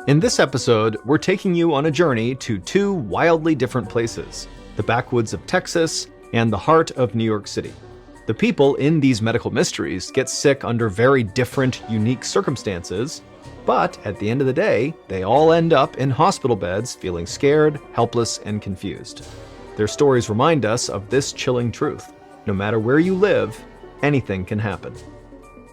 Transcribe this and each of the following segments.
In this episode, we're taking you on a journey to two wildly different places, the backwoods of Texas and the heart of New York City. The people in these medical mysteries get sick under very different, unique circumstances, but at the end of the day, they all end up in hospital beds feeling scared, helpless, and confused. Their stories remind us of this chilling truth. No matter where you live, anything can happen.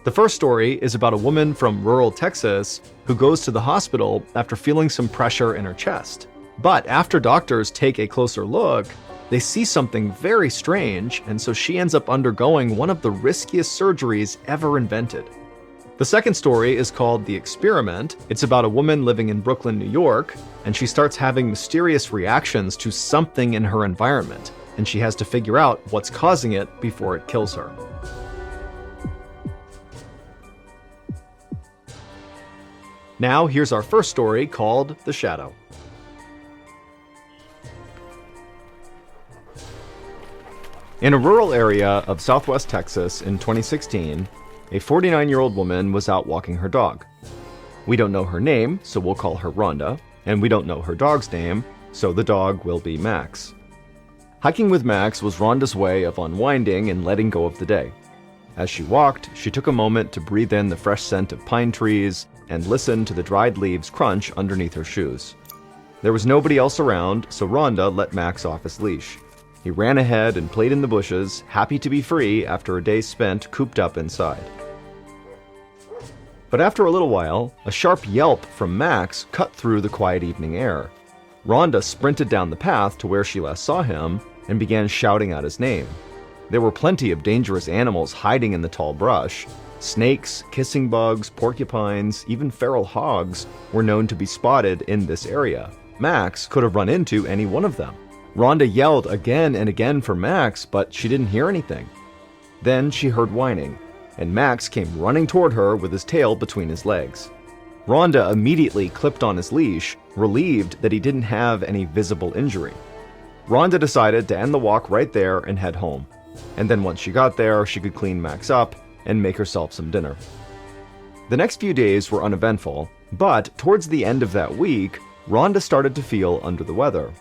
The first story is about a woman from rural Texas who goes to the hospital after feeling some pressure in her chest. But after doctors take a closer look, they see something very strange, and so she ends up undergoing one of the riskiest surgeries ever invented. The second story is called The Experiment. It's about a woman living in Brooklyn, New York, and she starts having mysterious reactions to something in her environment, and she has to figure out what's causing it before it kills her. Now, here's our first story called The Shadow. In a rural area of southwest Texas in 2016, a 49-year-old woman was out walking her dog. We don't know her name, so we'll call her Rhonda, and we don't know her dog's name, so the dog will be Max. Hiking with Max was Rhonda's way of unwinding and letting go of the day. As she walked, she took a moment to breathe in the fresh scent of pine trees and listen to the dried leaves crunch underneath her shoes. There was nobody else around, so Rhonda let Max off his leash. He ran ahead and played in the bushes, happy to be free after a day spent cooped up inside. But after a little while, a sharp yelp from Max cut through the quiet evening air. Rhonda sprinted down the path to where she last saw him and began shouting out his name. There were plenty of dangerous animals hiding in the tall brush. Snakes, kissing bugs, porcupines, even feral hogs were known to be spotted in this area. Max could have run into any one of them. Rhonda yelled again and again for Max, but she didn't hear anything. Then she heard whining, and Max came running toward her with his tail between his legs. Rhonda immediately clipped on his leash, relieved that he didn't have any visible injury. Rhonda decided to end the walk right there and head home. And then once she got there, she could clean Max up and make herself some dinner. The next few days were uneventful, but towards the end of that week, Rhonda started to feel under the weather.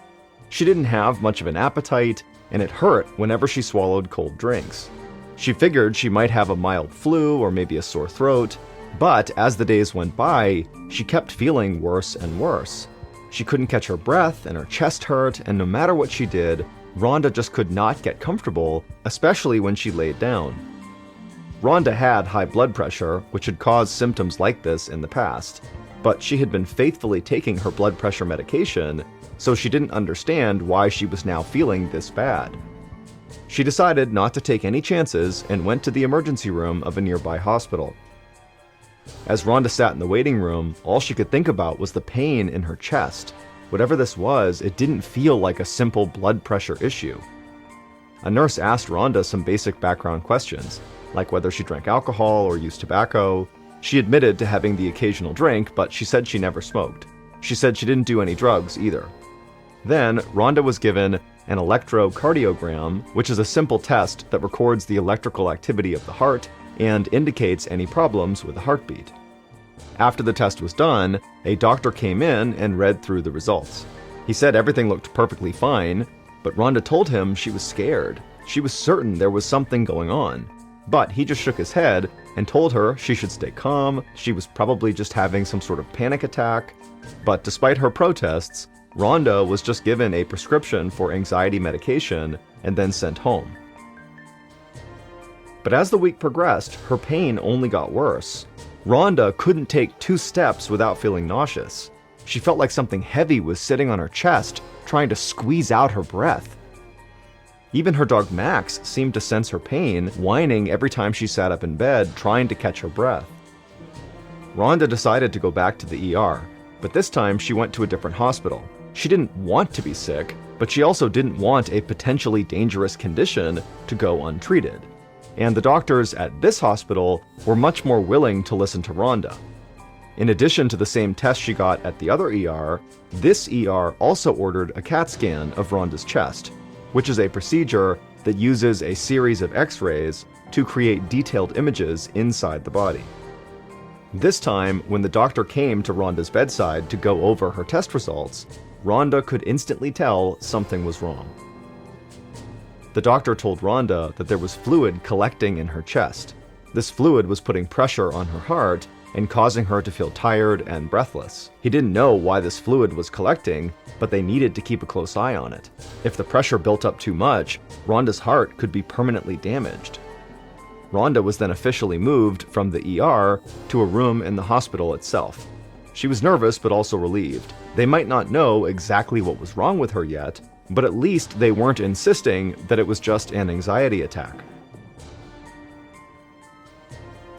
She didn't have much of an appetite, and it hurt whenever she swallowed cold drinks. She figured she might have a mild flu or maybe a sore throat, but as the days went by, she kept feeling worse and worse. She couldn't catch her breath, and her chest hurt, and no matter what she did, Rhonda just could not get comfortable, especially when she laid down. Rhonda had high blood pressure, which had caused symptoms like this in the past, but she had been faithfully taking her blood pressure medication, so she didn't understand why she was now feeling this bad. She decided not to take any chances and went to the emergency room of a nearby hospital. As Rhonda sat in the waiting room, all she could think about was the pain in her chest. Whatever this was, it didn't feel like a simple blood pressure issue. A nurse asked Rhonda some basic background questions, like whether she drank alcohol or used tobacco. She admitted to having the occasional drink, but she said she never smoked. She said she didn't do any drugs either. Then, Rhonda was given an electrocardiogram, which is a simple test that records the electrical activity of the heart and indicates any problems with the heartbeat. After the test was done, a doctor came in and read through the results. He said everything looked perfectly fine, but Rhonda told him she was scared. She was certain there was something going on. But he just shook his head and told her she should stay calm. She was probably just having some sort of panic attack. But despite her protests, Rhonda was just given a prescription for anxiety medication and then sent home. But as the week progressed, her pain only got worse. Rhonda couldn't take 2 steps without feeling nauseous. She felt like something heavy was sitting on her chest, trying to squeeze out her breath. Even her dog Max seemed to sense her pain, whining every time she sat up in bed, trying to catch her breath. Rhonda decided to go back to the ER, but this time she went to a different hospital. She didn't want to be sick, but she also didn't want a potentially dangerous condition to go untreated. And the doctors at this hospital were much more willing to listen to Rhonda. In addition to the same test she got at the other ER, this ER also ordered a CAT scan of Rhonda's chest, which is a procedure that uses a series of X-rays to create detailed images inside the body. This time, when the doctor came to Rhonda's bedside to go over her test results, Rhonda could instantly tell something was wrong. The doctor told Rhonda that there was fluid collecting in her chest. This fluid was putting pressure on her heart and causing her to feel tired and breathless. He didn't know why this fluid was collecting, but they needed to keep a close eye on it. If the pressure built up too much, Rhonda's heart could be permanently damaged. Rhonda was then officially moved from the ER to a room in the hospital itself. She was nervous but also relieved. They might not know exactly what was wrong with her yet, but at least they weren't insisting that it was just an anxiety attack.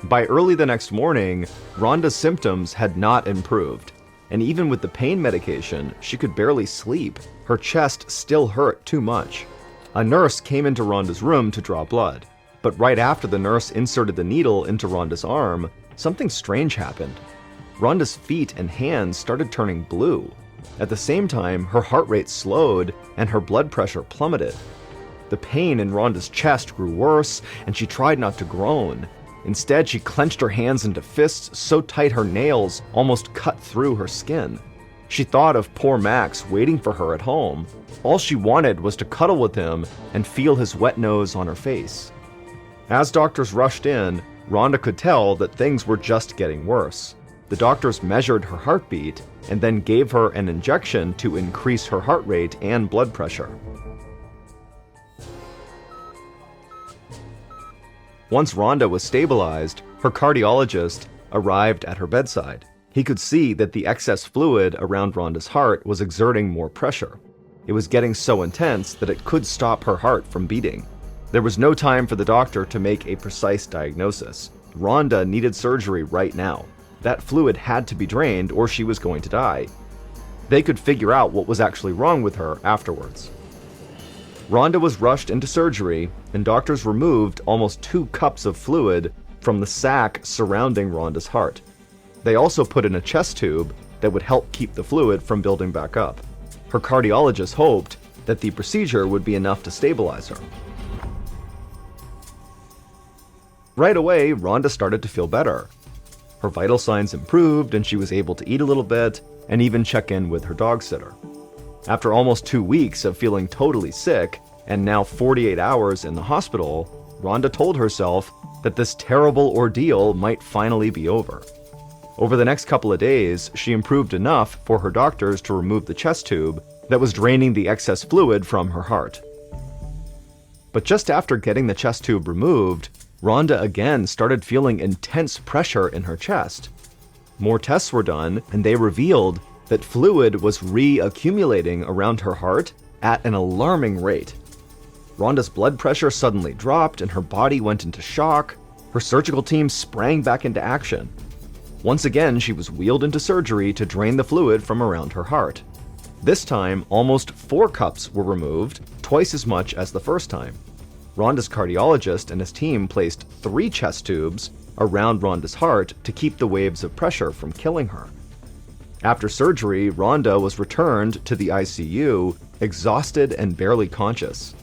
By early the next morning, Rhonda's symptoms had not improved, and even with the pain medication, she could barely sleep. Her chest still hurt too much. A nurse came into Rhonda's room to draw blood, but right after the nurse inserted the needle into Rhonda's arm, something strange happened. Rhonda's feet and hands started turning blue. At the same time, her heart rate slowed and her blood pressure plummeted. The pain in Rhonda's chest grew worse, and she tried not to groan. Instead, she clenched her hands into fists so tight her nails almost cut through her skin. She thought of poor Max waiting for her at home. All she wanted was to cuddle with him and feel his wet nose on her face. As doctors rushed in, Rhonda could tell that things were just getting worse. The doctors measured her heartbeat and then gave her an injection to increase her heart rate and blood pressure. Once Rhonda was stabilized, her cardiologist arrived at her bedside. He could see that the excess fluid around Rhonda's heart was exerting more pressure. It was getting so intense that it could stop her heart from beating. There was no time for the doctor to make a precise diagnosis. Rhonda needed surgery right now. That fluid had to be drained or she was going to die. They could figure out what was actually wrong with her afterwards. Rhonda was rushed into surgery, and doctors removed almost 2 cups of fluid from the sac surrounding Rhonda's heart. They also put in a chest tube that would help keep the fluid from building back up. Her cardiologist hoped that the procedure would be enough to stabilize her. Right away, Rhonda started to feel better. Her vital signs improved, and she was able to eat a little bit and even check in with her dog sitter. After almost 2 weeks of feeling totally sick, and now 48 hours in the hospital, Rhonda told herself that this terrible ordeal might finally be over. Over the next couple of days, she improved enough for her doctors to remove the chest tube that was draining the excess fluid from her heart. But just after getting the chest tube removed, Rhonda again started feeling intense pressure in her chest. More tests were done, and they revealed that fluid was reaccumulating around her heart at an alarming rate. Rhonda's blood pressure suddenly dropped and her body went into shock. Her surgical team sprang back into action. Once again, she was wheeled into surgery to drain the fluid from around her heart. This time, almost 4 cups were removed, twice as much as the first time. Rhonda's cardiologist and his team placed 3 chest tubes around Rhonda's heart to keep the waves of pressure from killing her. After surgery, Rhonda was returned to the ICU, exhausted and barely conscious.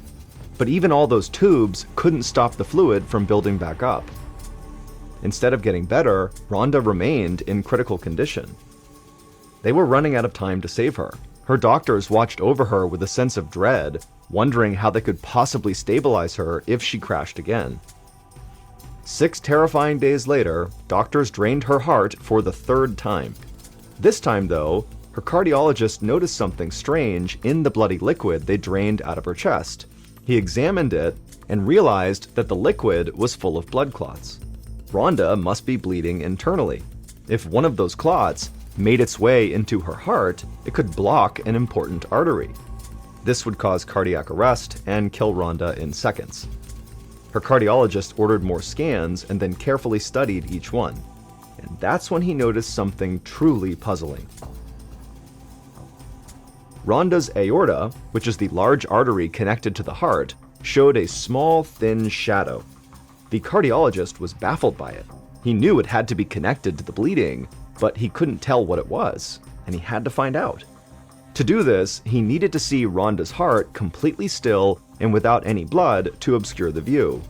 But even all those tubes couldn't stop the fluid from building back up. Instead of getting better, Rhonda remained in critical condition. They were running out of time to save her. Her doctors watched over her with a sense of dread, wondering how they could possibly stabilize her if she crashed again. 6 terrifying days later, doctors drained her heart for the 3rd time. This time, though, her cardiologist noticed something strange in the bloody liquid they drained out of her chest. He examined it and realized that the liquid was full of blood clots. Rhonda must be bleeding internally. If one of those clots made its way into her heart, it could block an important artery. This would cause cardiac arrest and kill Rhonda in seconds. Her cardiologist ordered more scans and then carefully studied each one. And that's when he noticed something truly puzzling. Rhonda's aorta, which is the large artery connected to the heart, showed a small, thin shadow. The cardiologist was baffled by it. He knew it had to be connected to the bleeding, but he couldn't tell what it was, and he had to find out. To do this, he needed to see Rhonda's heart completely still and without any blood to obscure the view.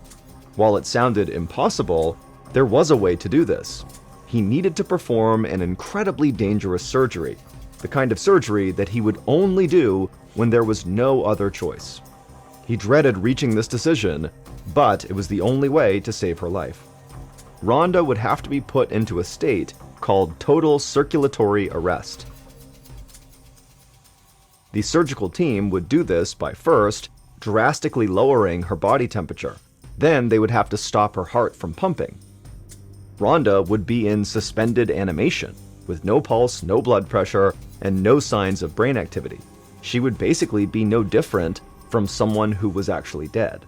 While it sounded impossible, there was a way to do this. he needed to perform an incredibly dangerous surgery, the kind of surgery that he would only do when there was no other choice. He dreaded reaching this decision, but it was the only way to save her life. Rhonda would have to be put into a state called total circulatory arrest. The surgical team would do this by first drastically lowering her body temperature. Then they would have to stop her heart from pumping. Rhonda would be in suspended animation, with no pulse, no blood pressure, and no signs of brain activity. She would basically be no different from someone who was actually dead.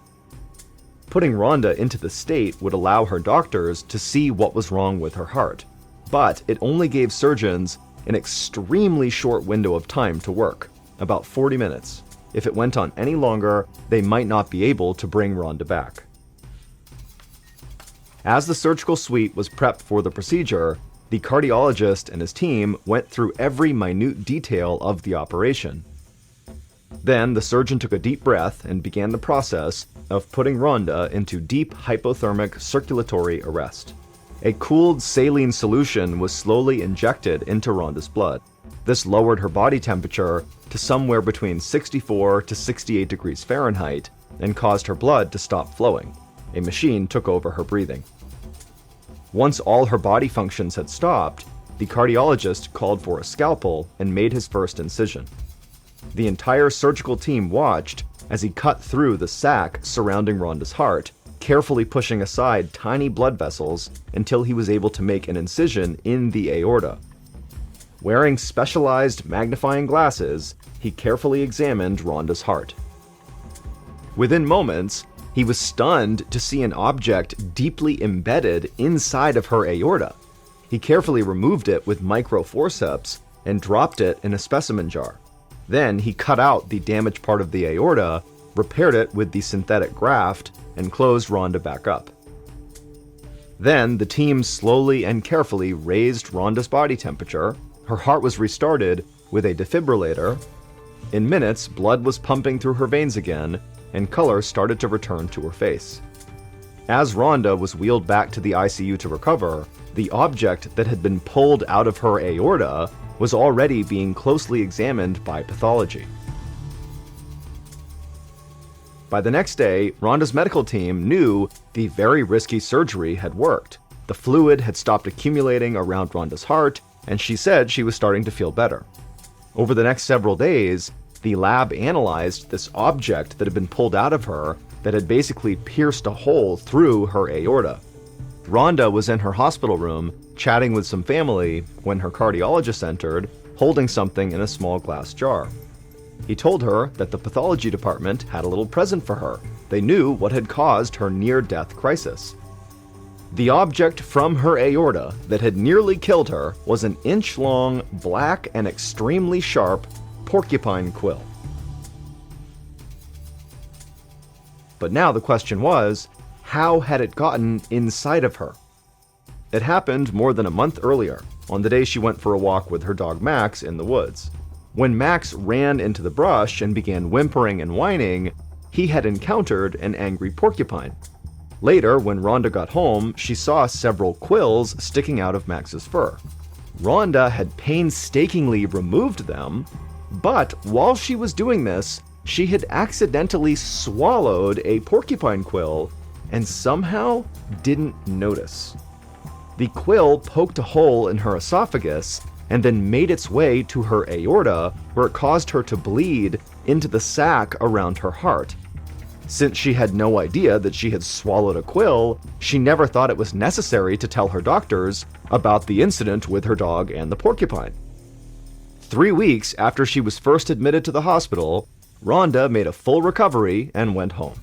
Putting Rhonda into the state would allow her doctors to see what was wrong with her heart, but it only gave surgeons an extremely short window of time to work, about 40 minutes. If it went on any longer, they might not be able to bring Rhonda back. As the surgical suite was prepped for the procedure, the cardiologist and his team went through every minute detail of the operation. Then the surgeon took a deep breath and began the process of putting Rhonda into deep hypothermic circulatory arrest. A cooled saline solution was slowly injected into Rhonda's blood. This lowered her body temperature to somewhere between 64 to 68 degrees Fahrenheit and caused her blood to stop flowing. A machine took over her breathing. Once all her body functions had stopped, the cardiologist called for a scalpel and made his first incision. The entire surgical team watched as he cut through the sac surrounding Rhonda's heart, carefully pushing aside tiny blood vessels until he was able to make an incision in the aorta. Wearing specialized magnifying glasses, he carefully examined Rhonda's heart. Within moments, he was stunned to see an object deeply embedded inside of her aorta. He carefully removed it with microforceps and dropped it in a specimen jar. Then he cut out the damaged part of the aorta, repaired it with the synthetic graft, and closed Rhonda back up. Then the team slowly and carefully raised Rhonda's body temperature. Her heart was restarted with a defibrillator. In minutes, blood was pumping through her veins again, and color started to return to her face. As Rhonda was wheeled back to the ICU to recover, the object that had been pulled out of her aorta was already being closely examined by pathology. By the next day, Rhonda's medical team knew the very risky surgery had worked. The fluid had stopped accumulating around Rhonda's heart, and she said she was starting to feel better. Over the next several days, the lab analyzed this object that had been pulled out of her that had basically pierced a hole through her aorta. Rhonda was in her hospital room chatting with some family when her cardiologist entered, holding something in a small glass jar. He told her that the pathology department had a little present for her. They knew what had caused her near-death crisis. The object from her aorta that had nearly killed her was an inch-long, black and extremely sharp porcupine quill. But now the question was, how had it gotten inside of her? It happened more than a month earlier, on the day she went for a walk with her dog Max in the woods. When Max ran into the brush and began whimpering and whining, he had encountered an angry porcupine. Later, when Rhonda got home, she saw several quills sticking out of Max's fur. Rhonda had painstakingly removed them, but while she was doing this, she had accidentally swallowed a porcupine quill and somehow didn't notice. The quill poked a hole in her esophagus and then made its way to her aorta, where it caused her to bleed into the sac around her heart. Since she had no idea that she had swallowed a quill, she never thought it was necessary to tell her doctors about the incident with her dog and the porcupine. 3 weeks after she was first admitted to the hospital, Rhonda made a full recovery and went home.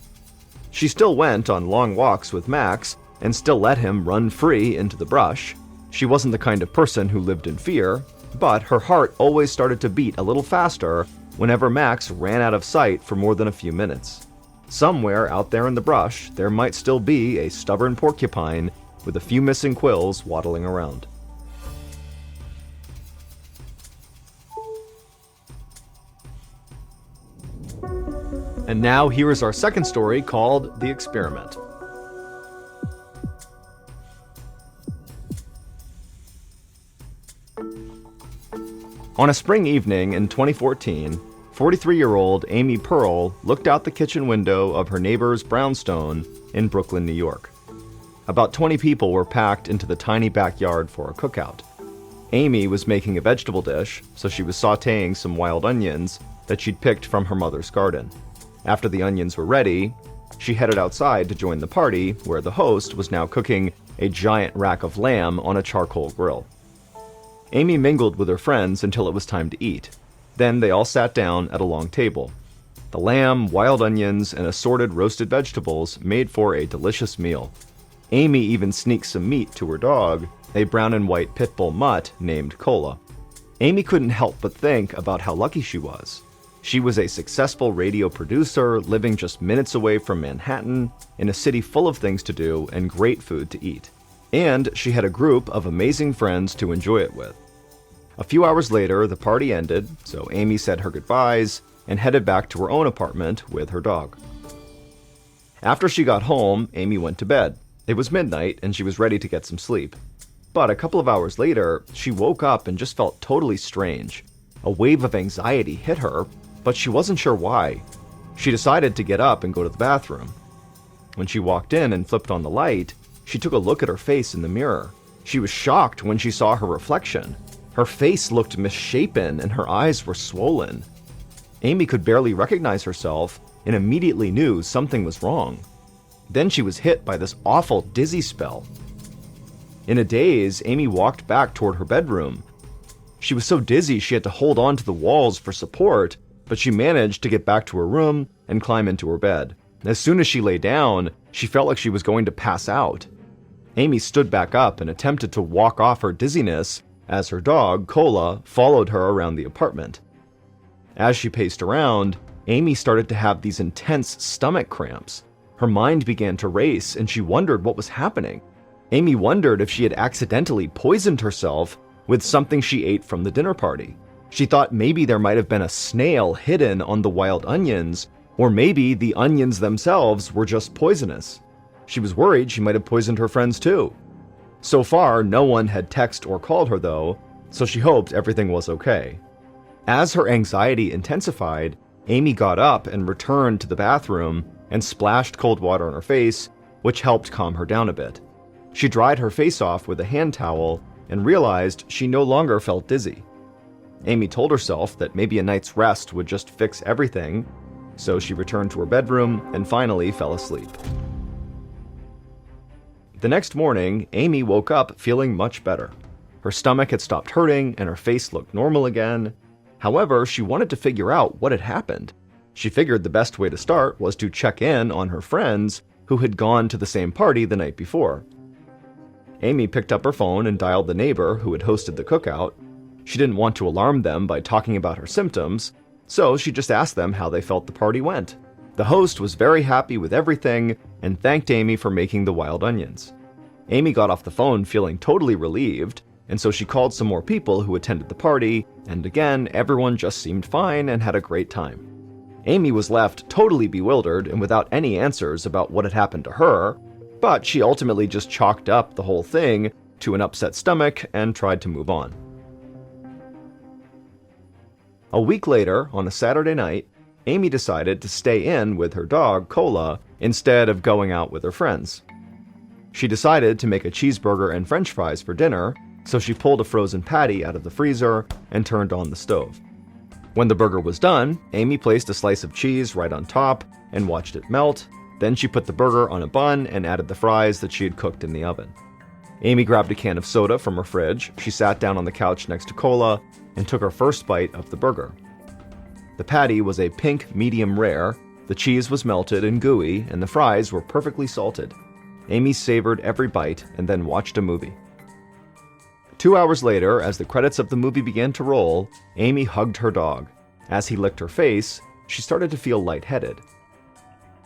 She still went on long walks with Max and still let him run free into the brush. She wasn't the kind of person who lived in fear, but her heart always started to beat a little faster whenever Max ran out of sight for more than a few minutes. Somewhere out there in the brush, there might still be a stubborn porcupine with a few missing quills waddling around. And now here is our second story called The Experiment. On a spring evening in 2014, 43-year-old Amy Pearl looked out the kitchen window of her neighbor's brownstone in Brooklyn, New York. About 20 people were packed into the tiny backyard for a cookout. Amy was making a vegetable dish, so she was sautéing some wild onions that she'd picked from her mother's garden. After the onions were ready, she headed outside to join the party, where the host was now cooking a giant rack of lamb on a charcoal grill. Amy mingled with her friends until it was time to eat. Then they all sat down at a long table. The lamb, wild onions, and assorted roasted vegetables made for a delicious meal. Amy even sneaked some meat to her dog, a brown and white pit bull mutt named Cola. Amy couldn't help but think about how lucky she was. She was a successful radio producer living just minutes away from Manhattan, in a city full of things to do and great food to eat. And she had a group of amazing friends to enjoy it with. A few hours later, the party ended, so Amy said her goodbyes and headed back to her own apartment with her dog. After she got home, Amy went to bed. It was midnight and she was ready to get some sleep. But a couple of hours later, she woke up and just felt totally strange. A wave of anxiety hit her, but she wasn't sure why. She decided to get up and go to the bathroom. When she walked in and flipped on the light, she took a look at her face in the mirror. She was shocked when she saw her reflection. Her face looked misshapen and her eyes were swollen. Amy could barely recognize herself and immediately knew something was wrong. Then she was hit by this awful dizzy spell. In a daze, Amy walked back toward her bedroom. She was so dizzy she had to hold on to the walls for support, but she managed to get back to her room and climb into her bed. As soon as she lay down, she felt like she was going to pass out. Amy stood back up and attempted to walk off her dizziness as her dog, Cola, followed her around the apartment. As she paced around, Amy started to have these intense stomach cramps. Her mind began to race and she wondered what was happening. Amy wondered if she had accidentally poisoned herself with something she ate from the dinner party. She thought maybe there might have been a snail hidden on the wild onions, or maybe the onions themselves were just poisonous. She was worried she might have poisoned her friends too. So far, no one had texted or called her though, so she hoped everything was okay. As her anxiety intensified, Amy got up and returned to the bathroom and splashed cold water on her face, which helped calm her down a bit. She dried her face off with a hand towel and realized she no longer felt dizzy. Amy told herself that maybe a night's rest would just fix everything, so she returned to her bedroom and finally fell asleep. The next morning, Amy woke up feeling much better. Her stomach had stopped hurting and her face looked normal again. However, she wanted to figure out what had happened. She figured the best way to start was to check in on her friends who had gone to the same party the night before. Amy picked up her phone and dialed the neighbor who had hosted the cookout. She didn't want to alarm them by talking about her symptoms, so she just asked them how they felt the party went. The host was very happy with everything and thanked Amy for making the wild onions. Amy got off the phone feeling totally relieved, and so she called some more people who attended the party, and again, everyone just seemed fine and had a great time. Amy was left totally bewildered and without any answers about what had happened to her, but she ultimately just chalked up the whole thing to an upset stomach and tried to move on. A week later, on a Saturday night, Amy decided to stay in with her dog, Cola, instead of going out with her friends. She decided to make a cheeseburger and french fries for dinner, so she pulled a frozen patty out of the freezer and turned on the stove. When the burger was done, Amy placed a slice of cheese right on top and watched it melt. Then she put the burger on a bun and added the fries that she had cooked in the oven. Amy grabbed a can of soda from her fridge, she sat down on the couch next to Cola, and took her first bite of the burger. The patty was a pink medium rare, the cheese was melted and gooey, and the fries were perfectly salted. Amy savored every bite and then watched a movie. 2 hours later, as the credits of the movie began to roll, Amy hugged her dog. As he licked her face, she started to feel lightheaded.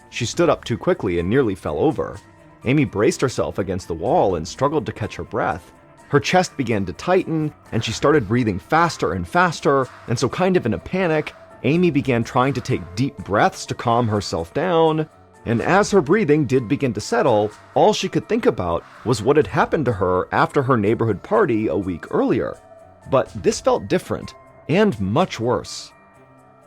She stood up too quickly and nearly fell over. Amy braced herself against the wall and struggled to catch her breath. Her chest began to tighten, and she started breathing faster and faster, and so kind of in a panic, Amy began trying to take deep breaths to calm herself down. And as her breathing did begin to settle, all she could think about was what had happened to her after her neighborhood party a week earlier. But this felt different. and much worse.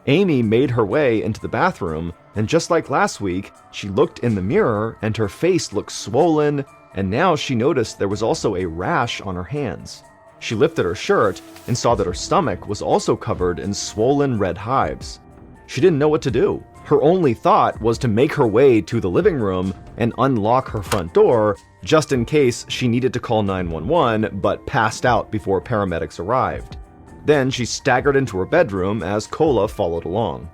Amy made her way into the bathroom, and just like last week, she looked in the mirror and her face looked swollen, and now she noticed there was also a rash on her hands. She lifted her shirt and saw that her stomach was also covered in swollen red hives. She didn't know what to do. Her only thought was to make her way to the living room and unlock her front door, just in case she needed to call 911 but passed out before paramedics arrived. Then she staggered into her bedroom as Cola followed along.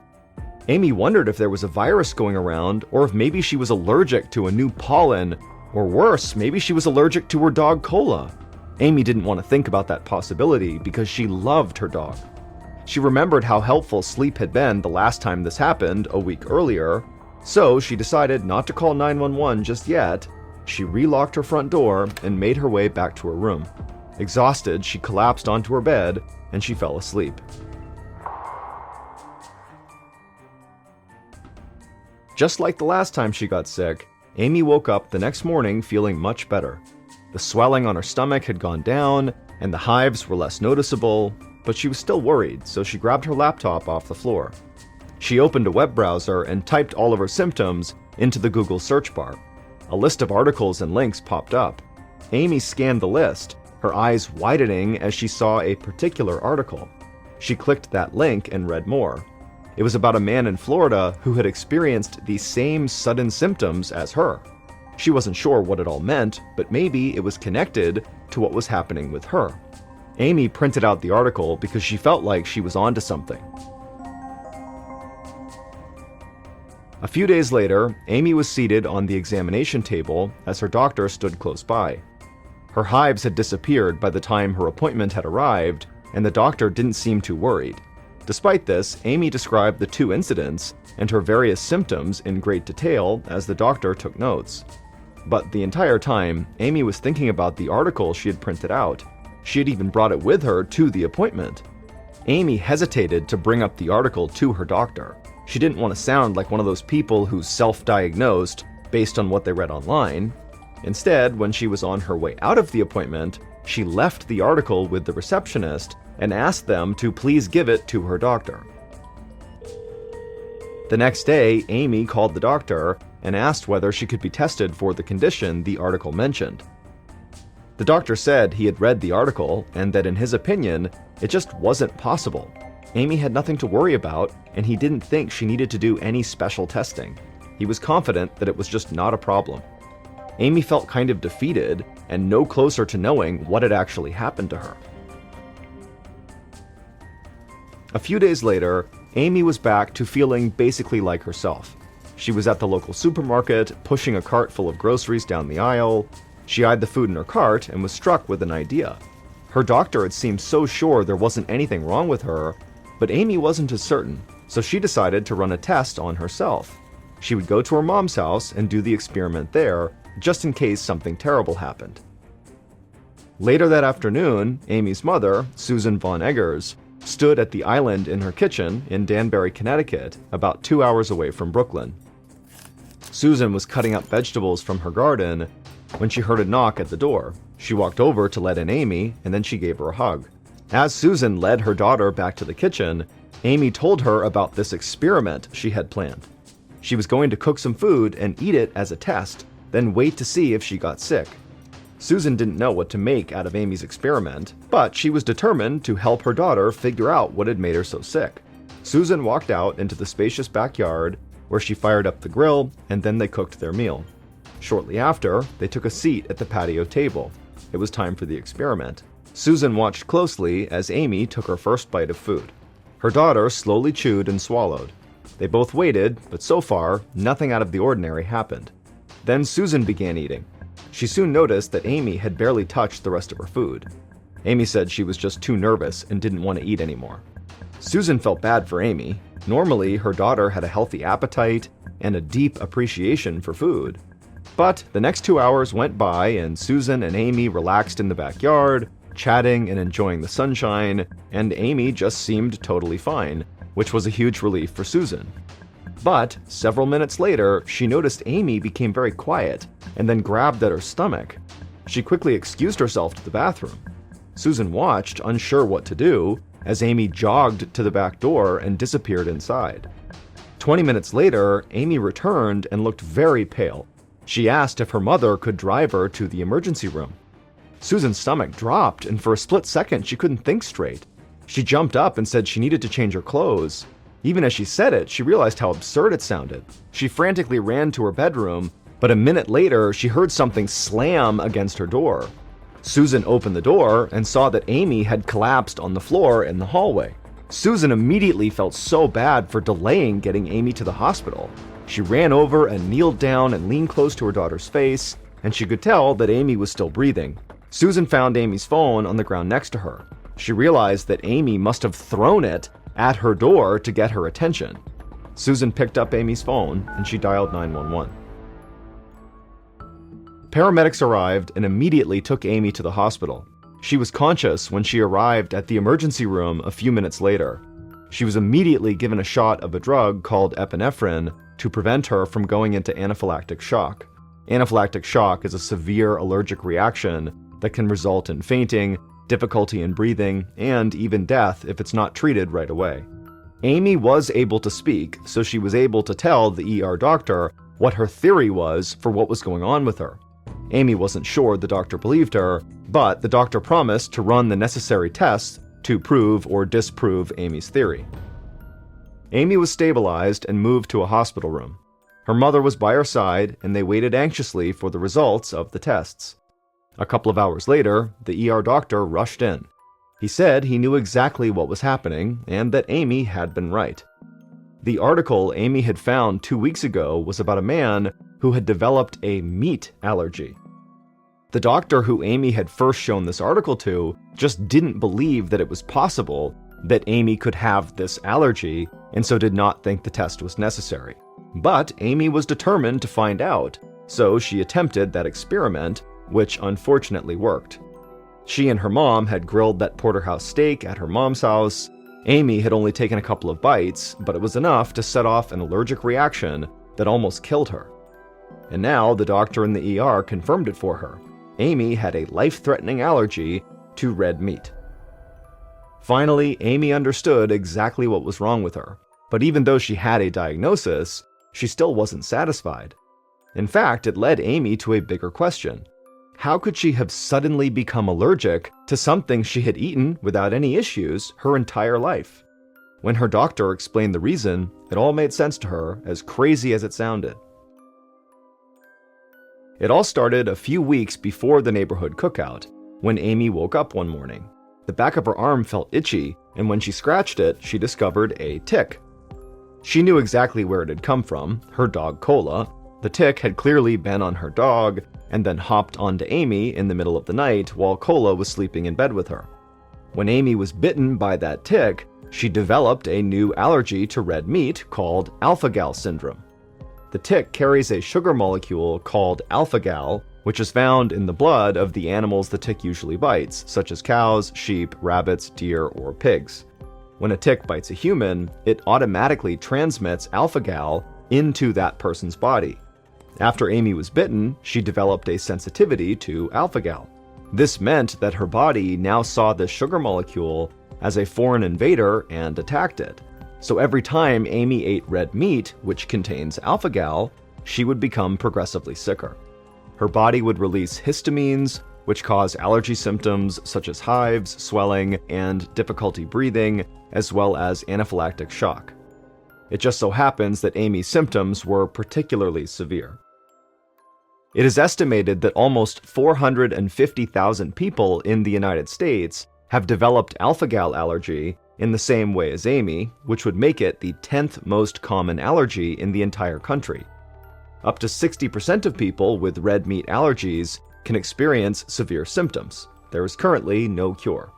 Amy wondered if there was a virus going around, or if maybe she was allergic to a new pollen, or worse, maybe she was allergic to her dog Cola. Amy didn't want to think about that possibility because she loved her dog. She remembered how helpful sleep had been the last time this happened a week earlier, so she decided not to call 911 just yet. She relocked her front door and made her way back to her room. Exhausted, she collapsed onto her bed and she fell asleep. Just like the last time she got sick, Amy woke up the next morning feeling much better. The swelling on her stomach had gone down and the hives were less noticeable, but she was still worried, so she grabbed her laptop off the floor. She opened a web browser and typed all of her symptoms into the Google search bar. A list of articles and links popped up. Amy scanned the list, her eyes widening as she saw a particular article. She clicked that link and read more. It was about a man in Florida who had experienced the same sudden symptoms as her. She wasn't sure what it all meant, but maybe it was connected to what was happening with her. Amy printed out the article because she felt like she was onto something. A few days later, Amy was seated on the examination table as her doctor stood close by. Her hives had disappeared by the time her appointment had arrived, and the doctor didn't seem too worried. Despite this, Amy described the two incidents and her various symptoms in great detail as the doctor took notes. But the entire time, Amy was thinking about the article she had printed out. She had even brought it with her to the appointment. Amy hesitated to bring up the article to her doctor. She didn't want to sound like one of those people who self-diagnosed based on what they read online. Instead, when she was on her way out of the appointment, she left the article with the receptionist and asked them to please give it to her doctor. The next day, Amy called the doctor and asked whether she could be tested for the condition the article mentioned. The doctor said he had read the article and that in his opinion, it just wasn't possible. Amy had nothing to worry about, and he didn't think she needed to do any special testing. He was confident that it was just not a problem. Amy felt kind of defeated and no closer to knowing what had actually happened to her. A few days later, Amy was back to feeling basically like herself. She was at the local supermarket, pushing a cart full of groceries down the aisle. She eyed the food in her cart and was struck with an idea. Her doctor had seemed so sure there wasn't anything wrong with her, but Amy wasn't as certain, so she decided to run a test on herself. She would go to her mom's house and do the experiment there, just in case something terrible happened. Later that afternoon, Amy's mother, Susan Von Eggers, stood at the island in her kitchen in Danbury, Connecticut, about 2 hours away from Brooklyn. Susan was cutting up vegetables from her garden when she heard a knock at the door. She walked over to let in Amy, and then she gave her a hug. As Susan led her daughter back to the kitchen, Amy told her about this experiment she had planned. She was going to cook some food and eat it as a test, then wait to see if she got sick. Susan didn't know what to make out of Amy's experiment, but she was determined to help her daughter figure out what had made her so sick. Susan walked out into the spacious backyard, where she fired up the grill, and then they cooked their meal. Shortly after, they took a seat at the patio table. It was time for the experiment. Susan watched closely as Amy took her first bite of food. Her daughter slowly chewed and swallowed. They both waited, but so far, nothing out of the ordinary happened. Then Susan began eating. She soon noticed that Amy had barely touched the rest of her food. Amy said she was just too nervous and didn't want to eat anymore. Susan felt bad for Amy. Normally, her daughter had a healthy appetite and a deep appreciation for food. But the next 2 hours went by and Susan and Amy relaxed in the backyard, chatting and enjoying the sunshine, and Amy just seemed totally fine, which was a huge relief for Susan. But several minutes later, she noticed Amy became very quiet and then grabbed at her stomach. She quickly excused herself to the bathroom. Susan watched, unsure what to do, as Amy jogged to the back door and disappeared inside. 20 minutes later, Amy returned and looked very pale. She asked if her mother could drive her to the emergency room. Susan's stomach dropped, and for a split second, she couldn't think straight. She jumped up and said she needed to change her clothes. Even as she said it, she realized how absurd it sounded. She frantically ran to her bedroom, but a minute later, she heard something slam against her door. Susan opened the door and saw that Amy had collapsed on the floor in the hallway. Susan immediately felt so bad for delaying getting Amy to the hospital. She ran over and kneeled down and leaned close to her daughter's face, and she could tell that Amy was still breathing. Susan found Amy's phone on the ground next to her. She realized that Amy must have thrown it at her door to get her attention. Susan picked up Amy's phone and she dialed 911. Paramedics arrived and immediately took Amy to the hospital. She was conscious when she arrived at the emergency room a few minutes later. She was immediately given a shot of a drug called epinephrine to prevent her from going into anaphylactic shock. Anaphylactic shock is a severe allergic reaction that can result in fainting, difficulty in breathing, and even death if it's not treated right away. Amy was able to speak, so she was able to tell the ER doctor what her theory was for what was going on with her. Amy wasn't sure the doctor believed her, but the doctor promised to run the necessary tests to prove or disprove Amy's theory. Amy was stabilized and moved to a hospital room. Her mother was by her side, and they waited anxiously for the results of the tests. A couple of hours later, the ER doctor rushed in. He said he knew exactly what was happening and that Amy had been right. The article Amy had found 2 weeks ago was about a man who had developed a meat allergy. The doctor who Amy had first shown this article to just didn't believe that it was possible that Amy could have this allergy, and so did not think the test was necessary. But Amy was determined to find out, so she attempted that experiment, which unfortunately worked. She and her mom had grilled that porterhouse steak at her mom's house. Amy had only taken a couple of bites, but it was enough to set off an allergic reaction that almost killed her. And now the doctor in the ER confirmed it for her. Amy had a life-threatening allergy to red meat. Finally, Amy understood exactly what was wrong with her, but even though she had a diagnosis, she still wasn't satisfied. In fact, it led Amy to a bigger question. How could she have suddenly become allergic to something she had eaten without any issues her entire life? When her doctor explained the reason, it all made sense to her, as crazy as it sounded. It all started a few weeks before the neighborhood cookout, when Amy woke up one morning. The back of her arm felt itchy, and when she scratched it, she discovered a tick. She knew exactly where it had come from, her dog Cola. The tick had clearly been on her dog, and then hopped onto Amy in the middle of the night while Cola was sleeping in bed with her. When Amy was bitten by that tick, she developed a new allergy to red meat called alpha-gal syndrome. The tick carries a sugar molecule called alpha-gal, which is found in the blood of the animals the tick usually bites, such as cows, sheep, rabbits, deer, or pigs. When a tick bites a human, it automatically transmits alpha-gal into that person's body. After Amy was bitten, she developed a sensitivity to alpha-gal. This meant that her body now saw this sugar molecule as a foreign invader and attacked it. So every time Amy ate red meat, which contains alpha-gal, she would become progressively sicker. Her body would release histamines, which cause allergy symptoms such as hives, swelling, and difficulty breathing, as well as anaphylactic shock. It just so happens that Amy's symptoms were particularly severe. It is estimated that almost 450,000 people in the United States have developed alpha-gal allergy in the same way as Amy, which would make it the 10th most common allergy in the entire country. Up to 60% of people with red meat allergies can experience severe symptoms. There is currently no cure.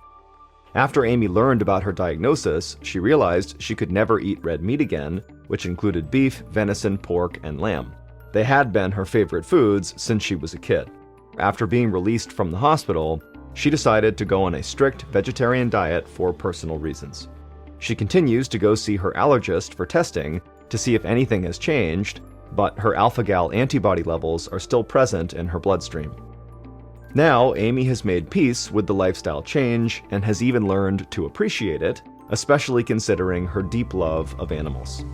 After Amy learned about her diagnosis, she realized she could never eat red meat again, which included beef, venison, pork, and lamb. They had been her favorite foods since she was a kid. After being released from the hospital, she decided to go on a strict vegetarian diet for personal reasons. She continues to go see her allergist for testing to see if anything has changed, but her alpha-gal antibody levels are still present in her bloodstream. Now, Amy has made peace with the lifestyle change and has even learned to appreciate it, especially considering her deep love of animals.